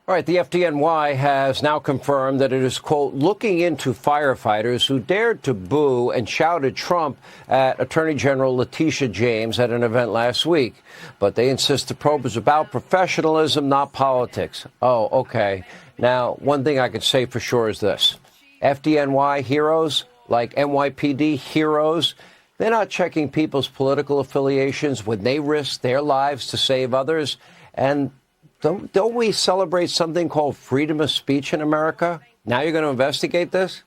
All right, the FDNY has now confirmed that it is, quote, looking into firefighters who dared to boo and shouted Trump at Attorney General Letitia James at an event last week. But they insist the probe is about professionalism, not politics. Oh, okay. Now, one thing I can say for sure is this. FDNY heroes, like NYPD heroes, they're not checking people's political affiliations when they risk their lives to save others. And don't we celebrate something called freedom of speech in America? Now you're going to investigate this?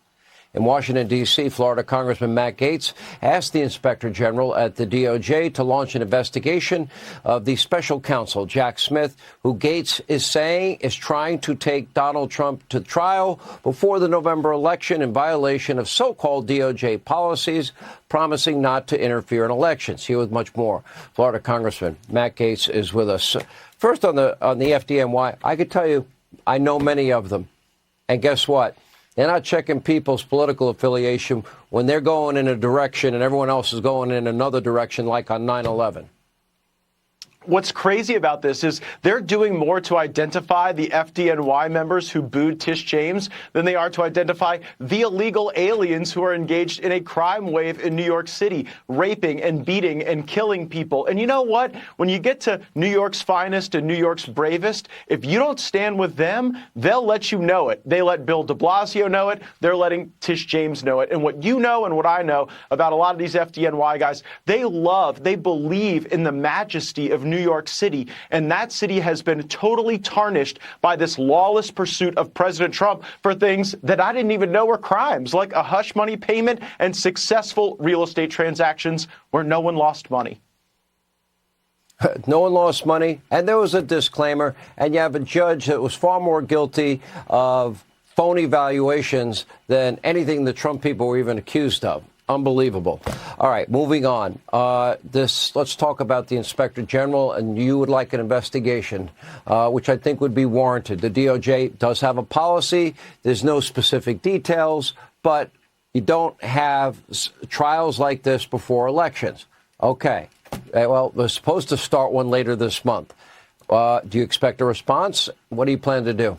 In Washington, D.C., Florida Congressman Matt Gaetz asked the Inspector General at the DOJ to launch an investigation of the special counsel, Jack Smith, who Gaetz is saying is trying to take Donald Trump to trial before the November election in violation of so-called DOJ policies, promising not to interfere in elections. Here with much more, Florida Congressman Matt Gaetz is with us. First, on the FDNY, I could tell you I know many of them. And guess what? They're not checking people's political affiliation when they're going in a direction and everyone else is going in another direction, like on 9/11. What's crazy about this is they're doing more to identify the FDNY members who booed Tish James than they are to identify the illegal aliens who are engaged in a crime wave in New York City, raping and beating and killing people. And you know what? When you get to New York's finest and New York's bravest, if you don't stand with them, they'll let you know it. They let Bill de Blasio know it. They're letting Tish James know it. And what you know and what I know about a lot of these FDNY guys, they believe in the majesty of New York City, and that city has been totally tarnished by this lawless pursuit of President Trump for things that I didn't even know were crimes, like a hush money payment and successful real estate transactions where no one lost money. No one lost money, and there was a disclaimer, and you have a judge that was far more guilty of phony valuations than anything the Trump people were even accused of. Unbelievable. All right, moving on. Let's talk about the Inspector General, and you would like an investigation, which I think would be warranted. The DOJ does have a policy. There's no specific details, but you don't have trials like this before elections. Okay. Well, we're supposed to start one later this month. Do you expect a response? What do you plan to do?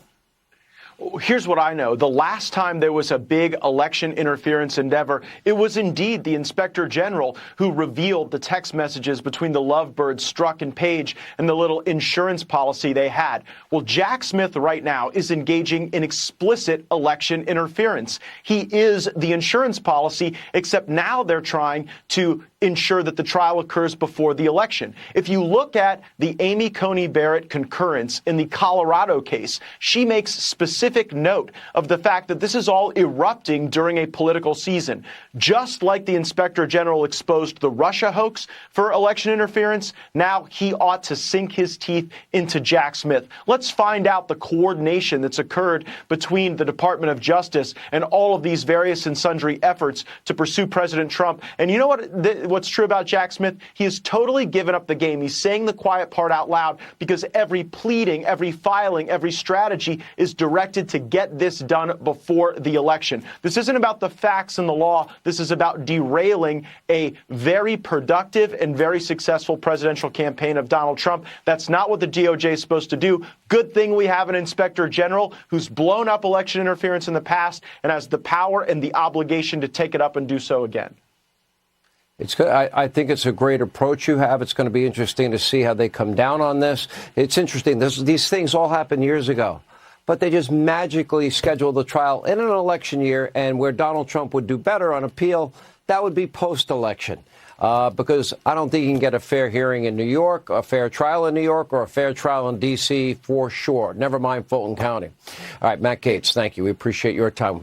Here's what I know. The last time there was a big election interference endeavor, it was indeed the Inspector General who revealed the text messages between the lovebirds Strzok and Page and the little insurance policy they had. Well, Jack Smith right now is engaging in explicit election interference. He is the insurance policy, except now they're trying to ensure that the trial occurs before the election. If you look at the Amy Coney Barrett concurrence in the Colorado case, she makes specific note of the fact that this is all erupting during a political season. Just like the Inspector General exposed the Russia hoax for election interference, now he ought to sink his teeth into Jack Smith. Let's find out the coordination that's occurred between the Department of Justice and all of these various and sundry efforts to pursue President Trump. And you know what's true about Jack Smith? He has totally given up the game. He's saying the quiet part out loud because every pleading, every filing, every strategy is directed to get this done before the election. This isn't about the facts and the law. This is about derailing a very productive and very successful presidential campaign of Donald Trump. That's not what the DOJ is supposed to do. Good thing we have an Inspector General who's blown up election interference in the past and has the power and the obligation to take it up and do so again. It's good. I think it's a great approach you have. It's going to be interesting to see how they come down on this. It's interesting. These things all happened years ago, but they just magically scheduled the trial in an election year, and where Donald Trump would do better on appeal, that would be post-election. Because I don't think you can get a fair hearing in New York, a fair trial in New York, or a fair trial in D.C. for sure. Never mind Fulton County. All right, Matt Gaetz, thank you. We appreciate your time.